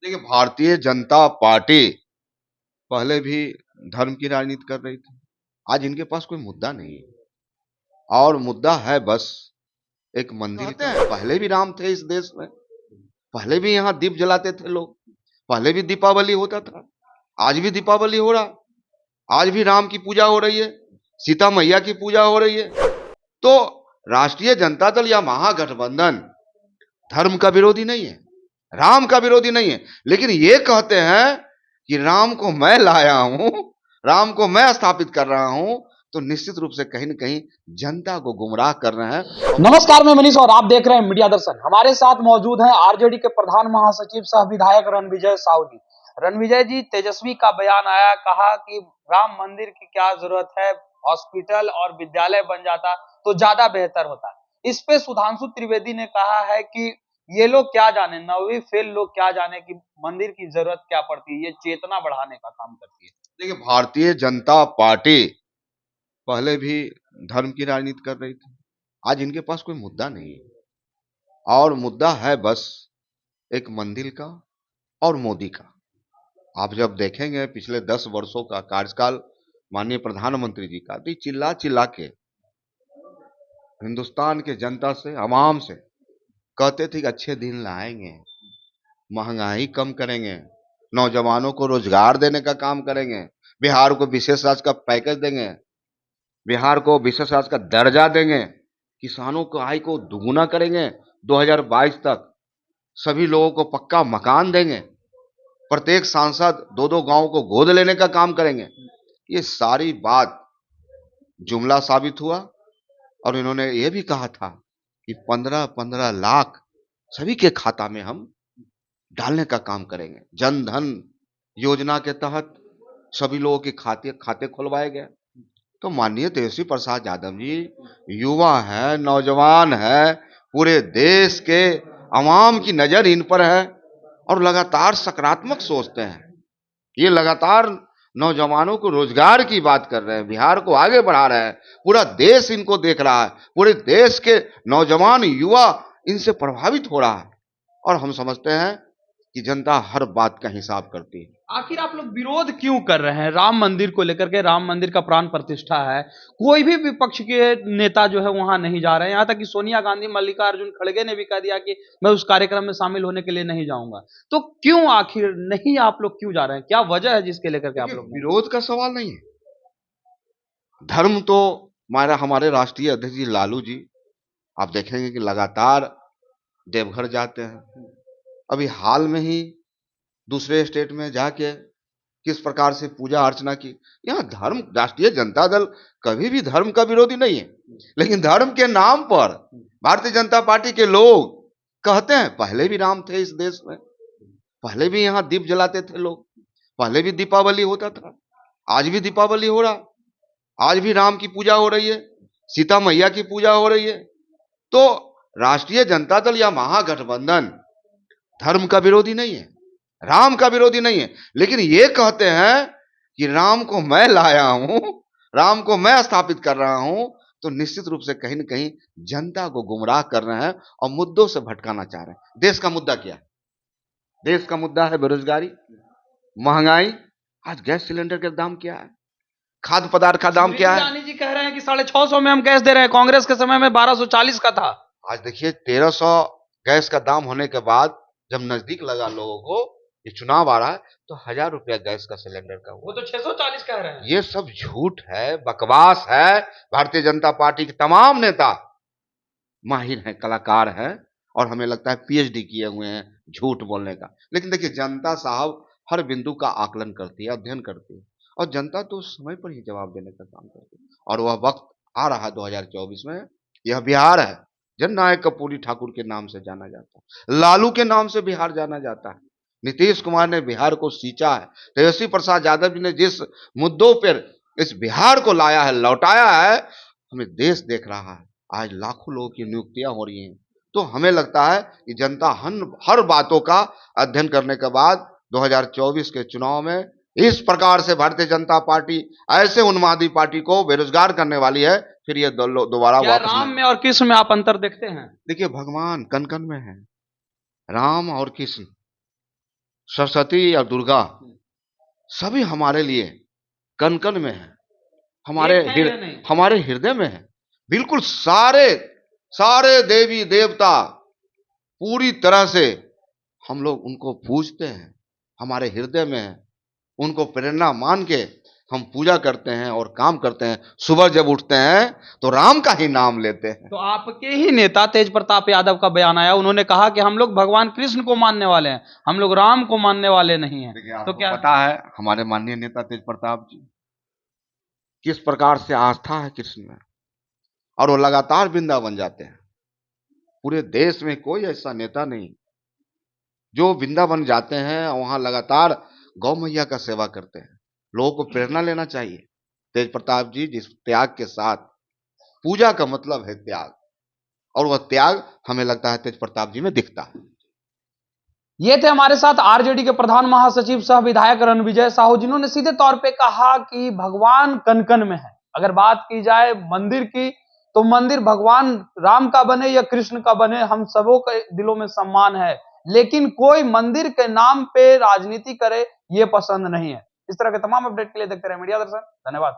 देखिए, भारतीय जनता पार्टी पहले भी धर्म की राजनीति कर रही थी। आज इनके पास कोई मुद्दा नहीं है और मुद्दा है बस एक मंदिर कहते का। हैं पहले भी राम थे इस देश में, पहले भी यहाँ दीप जलाते थे लोग, पहले भी दीपावली होता था, आज भी दीपावली हो रहा, आज भी राम की पूजा हो रही है, सीता मैया की पूजा हो रही है। तो राष्ट्रीय जनता दल या महागठबंधन धर्म का विरोधी नहीं है, राम का विरोधी नहीं है, लेकिन ये कहते हैं कि राम को मैं लाया हूं, राम को मैं स्थापित कर रहा हूं, तो निश्चित रूप से कहीं ना कहीं जनता को गुमराह कर रहे हैं। नमस्कार, मैं मनीष और आप देख रहे हैं मीडिया दर्शन। हमारे साथ मौजूद हैं आरजेडी के प्रधान महासचिव सह विधायक रणविजय साहू जी। रणविजय जी, तेजस्वी का बयान आया, कहा कि राम मंदिर की क्या जरूरत है, हॉस्पिटल और विद्यालय बन जाता तो ज्यादा बेहतर होता। इस पे सुधांशु त्रिवेदी ने कहा है कि ये लोग क्या जाने, नौवीं फेल लोग क्या जाने कि मंदिर की जरूरत क्या पड़ती है, ये चेतना बढ़ाने का काम करती है। देखिए, भारतीय जनता पार्टी पहले भी धर्म की राजनीति कर रही थी। आज इनके पास कोई मुद्दा नहीं है और मुद्दा है बस एक मंदिर का और मोदी का। आप जब देखेंगे पिछले 10 वर्षों का कार्यकाल माननीय प्रधानमंत्री जी का, तो चिल्ला चिल्ला के हिंदुस्तान के जनता से, आवाम से कहते थे कि अच्छे दिन लाएंगे, महंगाई कम करेंगे, नौजवानों को रोजगार देने का काम करेंगे, बिहार को विशेष राज्य का पैकेज देंगे, बिहार को विशेष राज्य का दर्जा देंगे, किसानों को आय को दुगुना करेंगे, 2022 तक सभी लोगों को पक्का मकान देंगे, प्रत्येक सांसद दो दो गांव को गोद लेने का काम करेंगे। ये सारी बात जुमला साबित हुआ और इन्होंने ये भी कहा था कि 15-15 लाख सभी के खाता में हम डालने का काम करेंगे। जन धन योजना के तहत सभी लोगों के खाते खाते खुलवाए गए। तो माननीय तेजस्वी प्रसाद यादव जी युवा है, नौजवान है, पूरे देश के अवाम की नजर इन पर है और लगातार सकारात्मक सोचते हैं। ये लगातार नौजवानों को रोजगार की बात कर रहे हैं, बिहार को आगे बढ़ा रहे हैं, पूरा देश इनको देख रहा है, पूरे देश के नौजवान युवा इनसे प्रभावित हो रहा है और हम समझते हैं कि जनता हर बात का हिसाब करती है। आखिर आप लोग विरोध क्यों कर रहे हैं राम मंदिर को लेकर के? राम मंदिर का प्राण प्रतिष्ठा है, कोई भी विपक्ष के नेता जो है वहां नहीं जा रहे हैं। यहां तक कि सोनिया गांधी, मल्लिकार्जुन खड़गे ने भी कह दिया कि मैं उस कार्यक्रम में शामिल होने के लिए नहीं जाऊंगा। तो क्यों आखिर नहीं, आप लोग क्यों जा रहे हैं? क्या वजह है जिसके लेकर के आप देखिए, लोग नहीं? विरोध का सवाल नहीं है। धर्म तो हमारे राष्ट्रीय अध्यक्ष जी लालू जी, आप देखेंगे कि लगातार देवघर जाते हैं। अभी हाल में ही दूसरे स्टेट में जाके किस प्रकार से पूजा अर्चना की। यहाँ धर्म, राष्ट्रीय जनता दल कभी भी धर्म का विरोधी नहीं है, लेकिन धर्म के नाम पर भारतीय जनता पार्टी के लोग कहते हैं पहले भी राम थे इस देश में, पहले भी यहाँ दीप जलाते थे लोग, पहले भी दीपावली होता था, आज भी दीपावली हो रहा, आज भी राम की पूजा हो रही है, सीता मैया की पूजा हो रही है। तो राष्ट्रीय जनता दल या महागठबंधन धर्म का विरोधी नहीं है, राम का विरोधी नहीं है, लेकिन ये कहते हैं कि राम को मैं लाया हूं, राम को मैं स्थापित कर रहा हूं, तो निश्चित रूप से कहीं ना कहीं जनता को गुमराह कर रहे हैं और मुद्दों से भटकाना चाह रहे हैं। देश का मुद्दा क्या है? देश का मुद्दा है बेरोजगारी, महंगाई। आज गैस सिलेंडर का दाम क्या है, खाद्य पदार्थ का दाम क्या स्मृति है? ईरानी जी कह रहे हैं कि 650 में हम गैस दे रहे हैं, कांग्रेस के समय में 1240 का था। आज देखिए 1300 गैस का दाम होने के बाद जब नजदीक लगा लोगों को, ये चुनाव आ रहा है, तो 1000 रुपया गैस का सिलेंडर का वो हुआ। तो 640 कह रहे हैं। ये सब झूठ है, बकवास है। भारतीय जनता पार्टी के तमाम नेता माहिर हैं, कलाकार हैं और हमें लगता है पीएचडी किए हुए हैं झूठ बोलने का। लेकिन देखिए, जनता साहब हर बिंदु का आकलन करती है, अध्ययन करती है और जनता तो समय पर ही जवाब देने का काम करती है और वह वक्त आ रहा है 2024 में। यह बिहार है, जननायक कर्पूरी ठाकुर के नाम से जाना जाता है, लालू के नाम से बिहार जाना जाता है। नीतीश कुमार ने बिहार को सींचा है, तेजस्वी प्रसाद यादव जी ने जिस मुद्दों पर इस बिहार को लाया है, लौटाया है, हमें देश देख रहा है। आज लाखों लोगों की नियुक्तियां हो रही हैं। तो हमें लगता है कि जनता हर बातों का अध्ययन करने के बाद 2024 के चुनाव में इस प्रकार से भारतीय जनता पार्टी ऐसे उन्मादी पार्टी को बेरोजगार करने वाली है, फिर ये दोबारा क्या वापस राम नहीं। में और कृष्ण में आप अंतर देखते हैं? देखिए, भगवान कन कन में है, राम और कृष्ण। सरस्वती और दुर्गा सभी हमारे लिए कण कण में है, हमारे एक है या नहीं? हमारे हृदय में है। बिल्कुल सारे सारे देवी देवता पूरी तरह से हम लोग उनको पूजते हैं, हमारे हृदय में है। उनको प्रेरणा मान के हम पूजा करते हैं और काम करते हैं। सुबह जब उठते हैं तो राम का ही नाम लेते हैं। तो आपके ही नेता तेज प्रताप यादव का बयान आया, उन्होंने कहा कि हम लोग भगवान कृष्ण को मानने वाले हैं, हम लोग राम को मानने वाले नहीं हैं। देखिए, तो आपको क्या पता है हमारे माननीय नेता तेज प्रताप जी किस प्रकार से आस्था है कृष्ण में, और वो लगातार वृंदावन जाते हैं। पूरे देश में कोई ऐसा नेता नहीं जो वृंदावन जाते हैं वहां लगातार गौ मैया का सेवा करते हैं। लोगों को प्रेरणा लेना चाहिए। तेज प्रताप जी जिस त्याग के साथ, पूजा का मतलब है त्याग, और वह त्याग हमें लगता है तेज प्रताप जी में दिखता है। ये थे हमारे साथ आरजेडी के प्रधान महासचिव सह विधायक रणविजय साहू, जिन्होंने सीधे तौर पे कहा कि भगवान कन कन में है। अगर बात की जाए मंदिर की, तो मंदिर भगवान राम का बने या कृष्ण का बने, हम सबों के दिलों में सम्मान है, लेकिन कोई मंदिर के नाम पे राजनीति करे ये पसंद नहीं है। इस तरह के तमाम अपडेट के लिए देखते रहे मीडिया दर्शन। धन्यवाद।